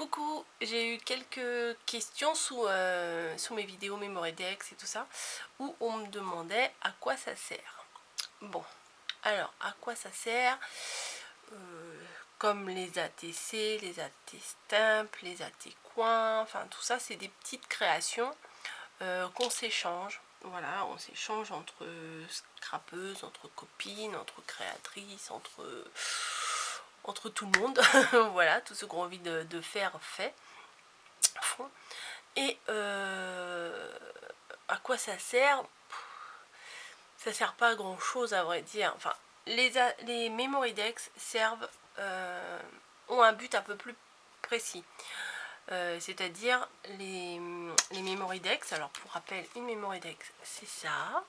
Coucou, j'ai eu quelques questions sous mes vidéos Memorydex et tout ça, où on me demandait à quoi ça sert. Bon, alors à quoi ça sert? Comme les ATC, les AT-Stamp, les AT-Coins, enfin tout ça, c'est des petites créations qu'on s'échange. Voilà, on s'échange entre scrapeuses, entre copines, entre créatrices, entre tout le monde. Voilà, tout ce qu'on a envie de faire fait. Et à quoi ça sert? Ça sert pas à grand chose à vrai dire. Enfin, les Memorydex servent, ont un but un peu plus précis. C'est-à-dire les Memorydex. Alors pour rappel, une Memorydex, c'est ça.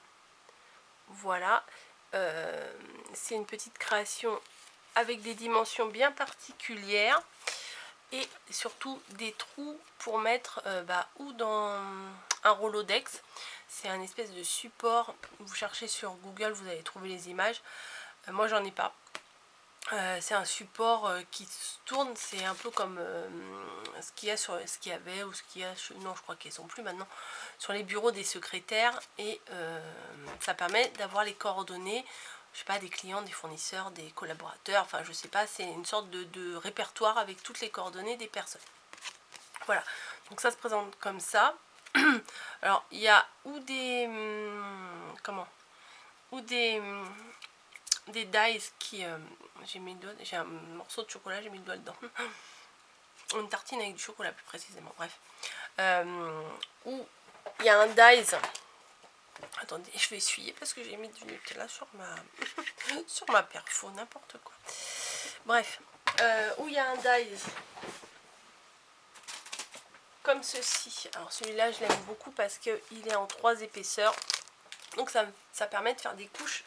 Voilà. C'est une petite création avec des dimensions bien particulières. Et surtout des trous pour mettre ou dans un Rolodex. C'est un espèce de support. Vous cherchez sur Google, vous allez trouver les images. Moi j'en ai pas. C'est un support qui se tourne. C'est un peu comme ce qu'il y a sur ce qu'il y avait ou ce qu'il y a. Non, je crois qu'ils sont plus maintenant sur les bureaux des secrétaires. Et ça permet d'avoir les coordonnées. Je sais pas, des clients, des fournisseurs, des collaborateurs, enfin je sais pas, c'est une sorte de répertoire avec toutes les coordonnées des personnes. Voilà, donc ça se présente comme ça. Alors il y a ou des des dies qui j'ai mis le doigt, j'ai un morceau de chocolat, j'ai mis le doigt dedans. Une tartine avec du chocolat plus précisément, bref. Ou il y a un dies. Attendez, je vais essuyer parce que j'ai mis du Nutella sur ma perfo, n'importe quoi. Bref, où il y a un dies comme ceci. Alors celui-là, je l'aime beaucoup parce qu'il est en 3 épaisseurs. Donc ça permet de faire des couches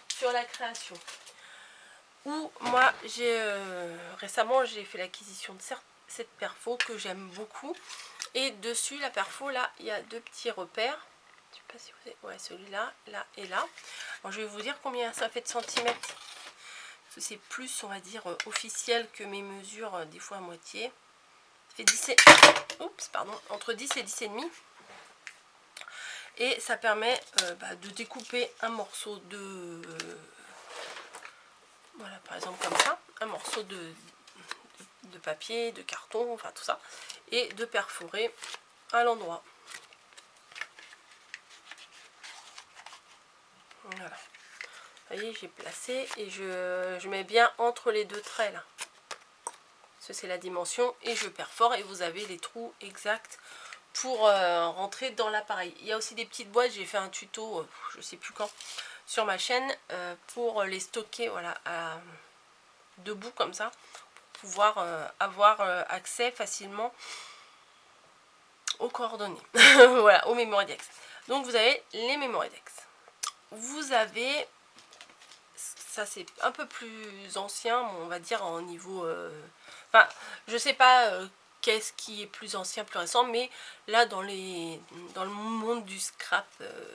sur la création. Ou moi, récemment, j'ai fait l'acquisition de cette perfo que j'aime beaucoup. Et dessus, la perfo, là, il y a 2 petits repères. Je sais pas si vous avez... Ouais, celui-là, là et là. Alors, je vais vous dire combien ça fait de centimètres. Parce que c'est plus, on va dire, officiel que mes mesures, des fois à moitié. Ça fait 10 et... Oups, pardon, entre 10 et 10 et demi. Et ça permet de découper un morceau de... voilà, par exemple comme ça. Un morceau de papier, de carton, enfin tout ça. Et de perforer à l'endroit. Voilà. Vous voyez, j'ai placé et je mets bien entre les 2 traits là. Ça c'est la dimension et je perfore et vous avez les trous exacts pour rentrer dans l'appareil. Il y a aussi des petites boîtes, j'ai fait un tuto, je sais plus quand, sur ma chaîne pour les stocker, voilà, debout comme ça, pour pouvoir avoir accès facilement aux coordonnées, voilà, aux Memorydex. Donc vous avez les Memorydex. Vous avez, ça c'est un peu plus ancien, on va dire en niveau, enfin je sais pas qu'est-ce qui est plus ancien, plus récent, mais là dans le monde du scrap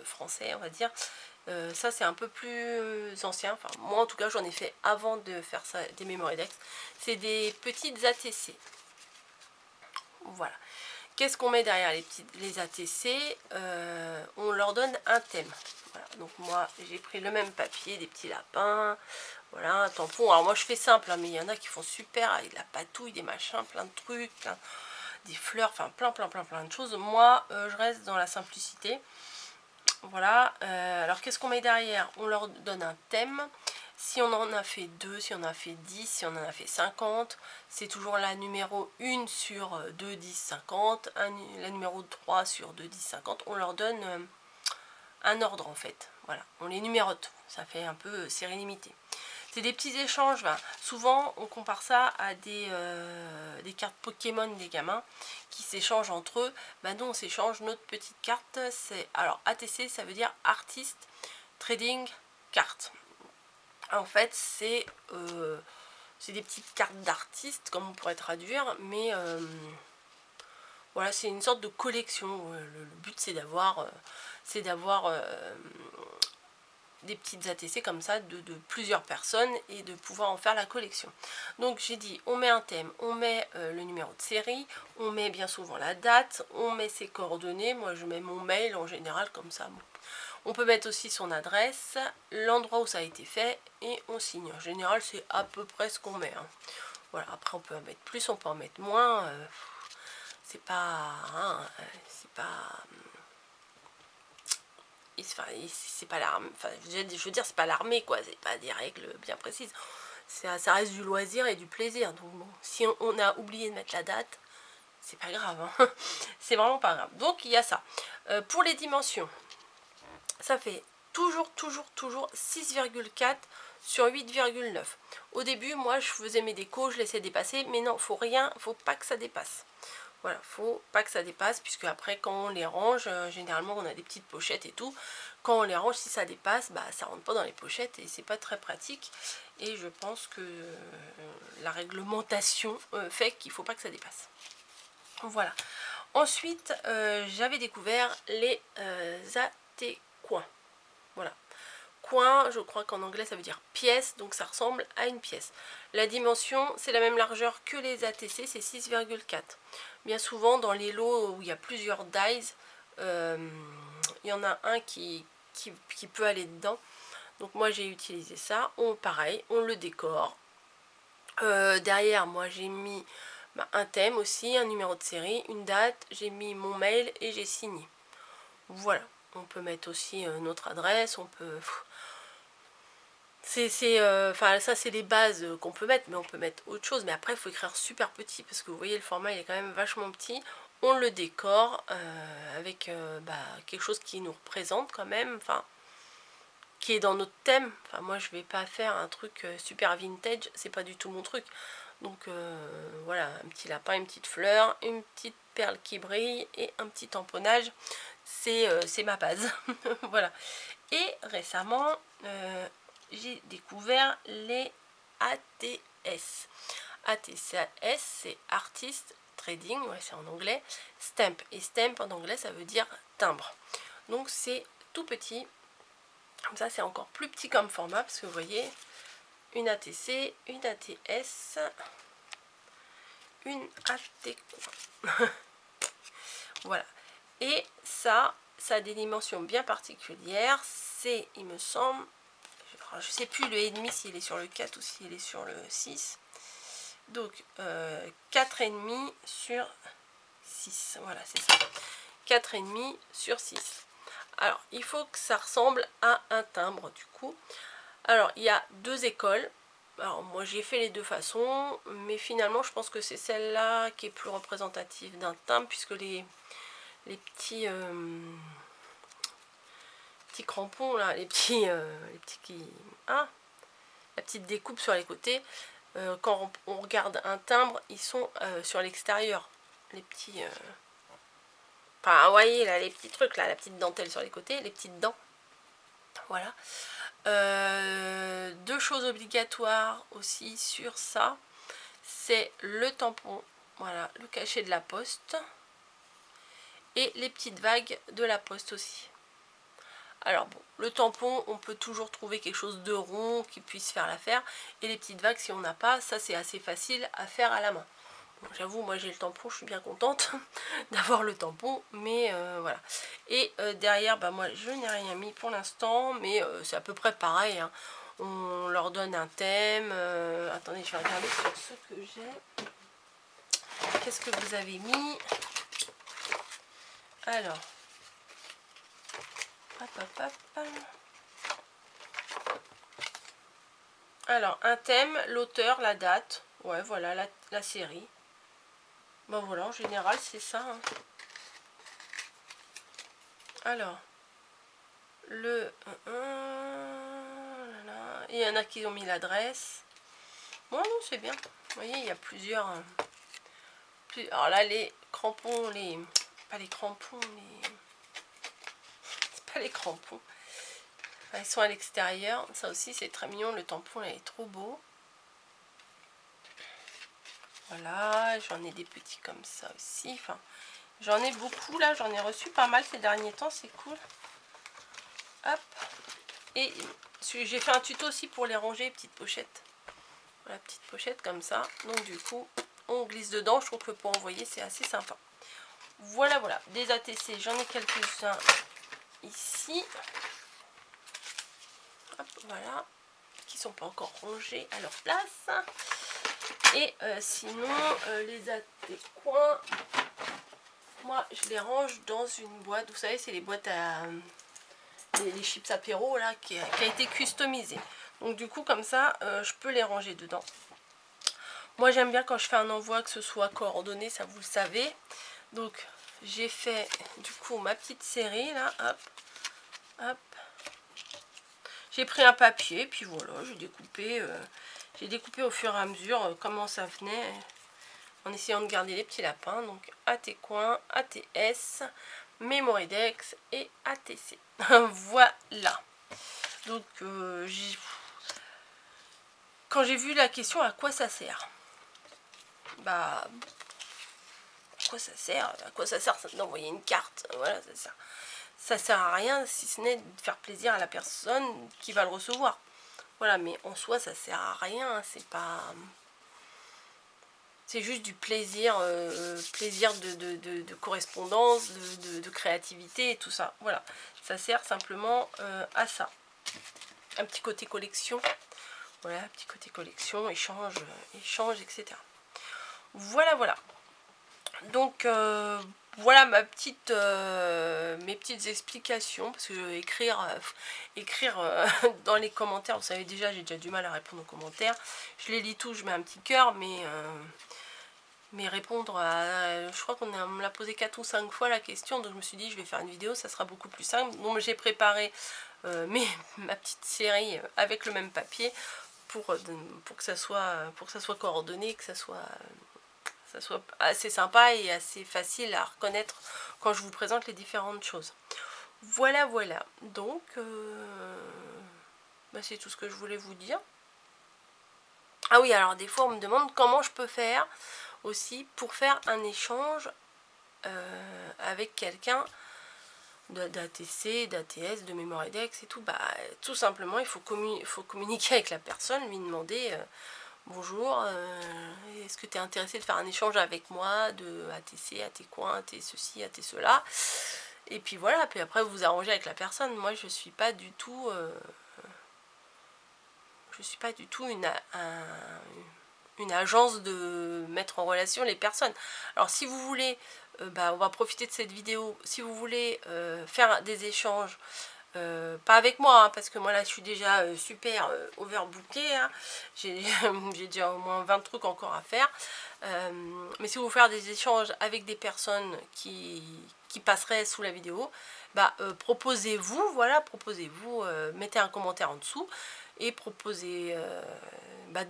français, on va dire, ça c'est un peu plus ancien. Enfin moi en tout cas j'en ai fait avant de faire ça, des Memorydex. C'est des petites ATC. Voilà. Qu'est-ce qu'on met derrière les ATC? On leur donne un thème. Voilà. Donc moi j'ai pris le même papier, des petits lapins, voilà, un tampon. Alors moi je fais simple, hein, mais il y en a qui font super avec de la patouille, des machins, plein de trucs, des fleurs, enfin plein de choses. Moi je reste dans la simplicité. Voilà. Alors qu'est-ce qu'on met derrière? On leur donne un thème. Si on en a fait 2, si on en a fait 10, si on en a fait 50, c'est toujours la numéro 1 sur 2, 10, 50, la numéro 3 sur 2, 10, 50. On leur donne un ordre en fait. Voilà, on les numérote. Ça fait un peu série limitée. C'est des petits échanges. Ben, souvent, on compare ça à des cartes Pokémon des gamins qui s'échangent entre eux. Ben, nous, on s'échange notre petite carte. Alors, ATC, ça veut dire Artist Trading Card. En fait, c'est des petites cartes d'artistes, comme on pourrait traduire, mais voilà, c'est une sorte de collection. Le but, c'est d'avoir des petites ATC comme ça de plusieurs personnes et de pouvoir en faire la collection. Donc j'ai dit, on met un thème, on met le numéro de série, on met bien souvent la date, on met ses coordonnées. Moi je mets mon mail en général comme ça. Bon. On peut mettre aussi son adresse, l'endroit où ça a été fait et on signe. En général c'est à peu près ce qu'on met. Hein. Voilà, après on peut en mettre plus, on peut en mettre moins. C'est pas... Hein, c'est pas... c'est pas l'armée, enfin je veux dire c'est pas l'armée quoi, c'est pas des règles bien précises, ça reste du loisir et du plaisir. Donc bon, si on a oublié de mettre la date, c'est pas grave, hein. C'est vraiment pas grave. Donc il y a ça. Pour les dimensions, ça fait toujours 6,4 sur 8,9. Au début moi je faisais mes décos, je laissais dépasser, mais non, faut pas que ça dépasse. Voilà, faut pas que ça dépasse, puisque après quand on les range, généralement on a des petites pochettes et tout. Quand on les range, si ça dépasse, bah ça rentre pas dans les pochettes et c'est pas très pratique. Et je pense que la réglementation fait qu'il faut pas que ça dépasse. Voilà. Ensuite, j'avais découvert les AT coins. Voilà. Coin, je crois qu'en anglais ça veut dire pièce, donc ça ressemble à une pièce. La dimension, c'est la même largeur que les ATC, c'est 6,4. Bien souvent dans les lots où il y a plusieurs dies, il y en a un qui peut aller dedans. Donc moi j'ai utilisé ça. Pareil, on le décore. Derrière moi j'ai mis un thème aussi, un numéro de série, une date, j'ai mis mon mail et j'ai signé. Voilà, on peut mettre aussi notre adresse, on peut... Enfin ça c'est les bases qu'on peut mettre, mais on peut mettre autre chose. Mais après il faut écrire super petit, parce que vous voyez le format il est quand même vachement petit. On le décore avec quelque chose qui nous représente quand même, enfin qui est dans notre thème. Enfin moi je vais pas faire un truc super vintage, c'est pas du tout mon truc. Donc voilà, un petit lapin, une petite fleur, une petite perle qui brille et un petit tamponnage, c'est ma base. Voilà. Et récemment j'ai découvert les ATS. ATS, c'est Artist Trading, ouais, c'est en anglais. Stamp, et stamp en anglais ça veut dire timbre. Donc c'est tout petit, comme ça c'est encore plus petit comme format, parce que vous voyez, une ATC, une ATS, une AT. Voilà. Et ça a des dimensions bien particulières. C'est, il me semble, je sais plus le et demi s'il est sur le 4 ou s'il est sur le 6. Donc 4,5 sur 6. Voilà, c'est ça. 4,5 sur 6. Alors, il faut que ça ressemble à un timbre du coup. Alors, il y a deux écoles. Alors, moi j'ai fait les deux façons, mais finalement je pense que c'est celle-là qui est plus représentative d'un timbre, puisque les petits crampons là, les petits qui... Ah, la petite découpe sur les côtés, quand on regarde un timbre, ils sont sur l'extérieur. Les petits... Enfin, vous voyez là, les petits trucs là, la petite dentelle sur les côtés, les petites dents. Voilà. Deux choses obligatoires aussi sur ça, c'est le tampon, voilà, le cachet de la poste, et les petites vagues de la poste aussi. Alors bon, le tampon, on peut toujours trouver quelque chose de rond qui puisse faire l'affaire, et les petites vagues, si on n'a pas, ça c'est assez facile à faire à la main. Bon, j'avoue, moi j'ai le tampon, je suis bien contente d'avoir le tampon, mais voilà. Et derrière, bah moi je n'ai rien mis pour l'instant, mais c'est à peu près pareil, hein. On leur donne un thème. Attendez, je vais regarder sur ce que j'ai. Qu'est-ce que vous avez mis? Alors, alors, un thème, l'auteur, la date. Ouais, voilà, la série. Bon, voilà, en général, c'est ça. Hein. Alors, le... il y en a qui ont mis l'adresse. Bon, non, c'est bien. Vous voyez, il y a plusieurs... Alors là, les crampons, pas les crampons, c'est pas les crampons. Ils sont à l'extérieur. Ça aussi, c'est très mignon. Le tampon, là, est trop beau. Voilà, j'en ai des petits comme ça aussi. Enfin, j'en ai beaucoup, là. J'en ai reçu pas mal ces derniers temps. C'est cool. Hop. Et j'ai fait un tuto aussi pour les ranger, petites pochettes. Voilà, petite pochette comme ça. Donc du coup, on glisse dedans. Je trouve que pour envoyer, c'est assez sympa. Voilà, voilà. Des ATC, j'en ai quelques-uns ici. Hop, voilà. Qui sont pas encore rangés à leur place. Et sinon, les AT coins, moi, je les range dans une boîte. Vous savez, c'est les boîtes à... les chips apéro, là, qui a été customisée. Donc du coup, comme ça, je peux les ranger dedans. Moi j'aime bien quand je fais un envoi que ce soit coordonné, ça vous le savez. Donc j'ai fait du coup ma petite série là, hop, hop. J'ai pris un papier, puis voilà, j'ai découpé au fur et à mesure comment ça venait, en essayant de garder les petits lapins. Donc AT coin, ATS, Mémoridex et ATC. Voilà. Donc quand j'ai vu la question à quoi ça sert, bah à quoi ça sert? À quoi ça sert d'envoyer une carte? Voilà, ça sert à rien si ce n'est de faire plaisir à la personne qui va le recevoir. Voilà, mais en soi ça sert à rien, c'est pas... C'est juste du plaisir, plaisir de correspondance, de créativité et tout ça. Voilà, ça sert simplement à ça. Un petit côté collection. Voilà, petit côté collection, échange, etc. Voilà, voilà. Donc voilà mes petites explications, parce que écrire dans les commentaires, vous savez déjà, j'ai déjà du mal à répondre aux commentaires. Je les lis tous, je mets un petit cœur, mais répondre à... Je crois qu'on me l'a posé 4 ou 5 fois la question, donc je me suis dit je vais faire une vidéo, ça sera beaucoup plus simple. Donc j'ai préparé ma petite série avec le même papier pour que ça soit coordonné, que ça soit assez sympa et assez facile à reconnaître quand je vous présente les différentes choses. Voilà, voilà. Donc, c'est tout ce que je voulais vous dire. Ah oui, alors des fois on me demande comment je peux faire aussi pour faire un échange avec quelqu'un d'ATC, d'ATS, de Mémoridex et tout. Bah, tout simplement, il faut communiquer avec la personne, lui demander... Bonjour, est-ce que tu es intéressé de faire un échange avec moi de ATC, AT coin, AT ceci, AT cela? Et puis voilà, puis après vous vous arrangez avec la personne. Moi je suis pas du tout une agence de mettre en relation les personnes. Alors si vous voulez, on va profiter de cette vidéo, si vous voulez faire des échanges, pas avec moi, hein, parce que moi là je suis déjà super overbookée, hein. J'ai déjà au moins 20 trucs encore à faire, mais si vous voulez faire des échanges avec des personnes qui passeraient sous la vidéo, proposez-vous, voilà, mettez un commentaire en dessous et proposez,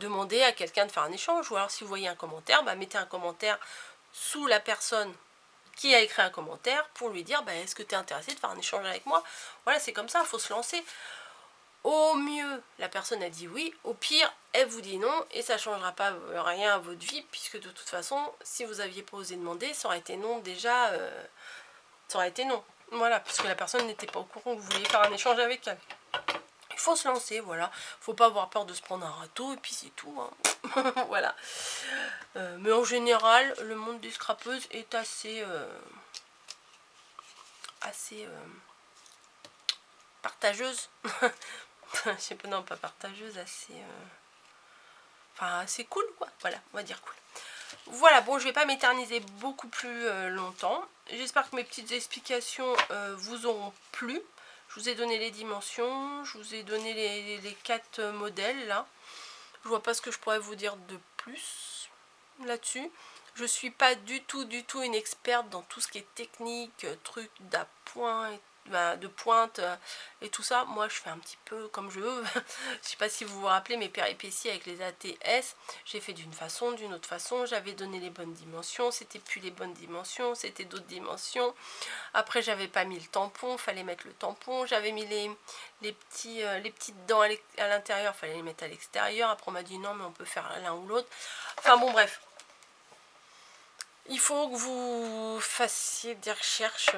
demandez à quelqu'un de faire un échange, ou alors si vous voyez un commentaire, mettez un commentaire sous la personne qui a écrit un commentaire pour lui dire est-ce que tu es intéressé de faire un échange avec moi? Voilà, c'est comme ça, il faut se lancer. Au mieux, la personne a dit oui, au pire, elle vous dit non, et ça ne changera pas rien à votre vie, puisque de toute façon, si vous aviez pas osé demander, ça aurait été non déjà, ça aurait été non. Voilà, puisque la personne n'était pas au courant que vous vouliez faire un échange avec elle. Il faut se lancer, voilà. Faut pas avoir peur de se prendre un râteau, et puis c'est tout, hein. Voilà. Mais en général, le monde des scrapeuses est assez partageuse. Je sais pas, non, pas partageuse, assez cool, quoi. Voilà, on va dire cool. Voilà, bon, je vais pas m'éterniser beaucoup plus longtemps. J'espère que mes petites explications vous auront plu. Je vous ai donné les dimensions, je vous ai donné les 4 modèles, là. Je vois pas ce que je pourrais vous dire de plus là-dessus. Je suis pas du tout une experte dans tout ce qui est technique, truc d'appoint, de pointe et tout ça. Moi je fais un petit peu comme je veux. Je sais pas si vous vous rappelez mes péripéties avec les ATS. J'ai fait d'une façon, d'une autre façon. J'avais donné les bonnes dimensions, c'était plus les bonnes dimensions, c'était d'autres dimensions. Après j'avais pas mis le tampon, fallait mettre le tampon. J'avais mis les petites dents à l'intérieur, fallait les mettre à l'extérieur. Après on m'a dit non mais on peut faire l'un ou l'autre. Enfin bon bref. Il faut que vous fassiez des recherches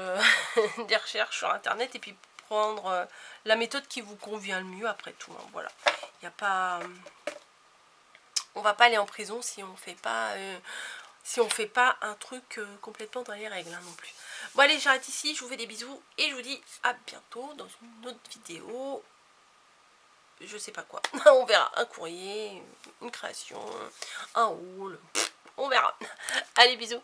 sur internet et puis prendre la méthode qui vous convient le mieux après tout, hein, voilà. Il n'y a pas... on va pas aller en prison si on fait pas un truc complètement dans les règles, hein, non plus. Bon allez, j'arrête ici, je vous fais des bisous et je vous dis à bientôt dans une autre vidéo. Je sais pas quoi, on verra, un courrier, une création, un haul, on verra. Allez, bisous.